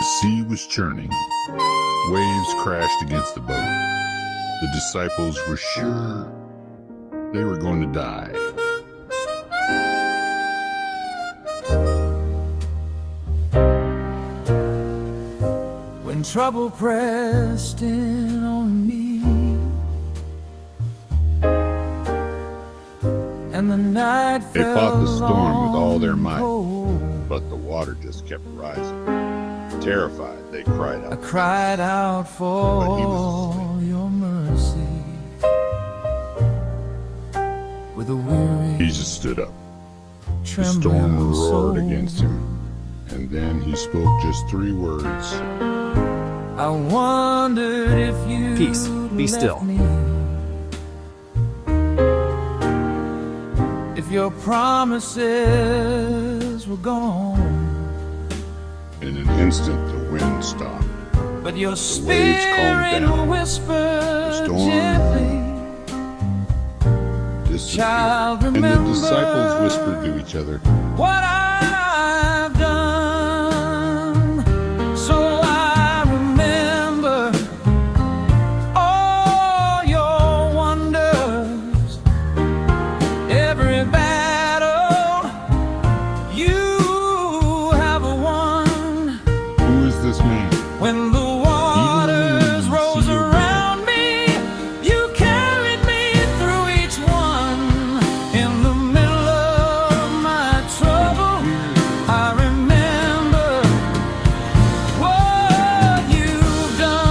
sea was churning. Waves crashed against the boat. The disciples were sure they were going to die. When trouble pressed in on me and the night They fell fought the storm with all their long might, cold, but the water just kept rising. Terrified, they cried I out. cried out But he for was your mercy. With a weary, He just stood up. The trembling storm roared soul, against him, and then he spoke just 3 words. I wondered if you Peace, be still. me. If your promises were gone, In an instant, the wind stopped. but your waves calmed spirit down. whispered storm gently, Disappeared. child, And the remember disciples whispered to each other, what I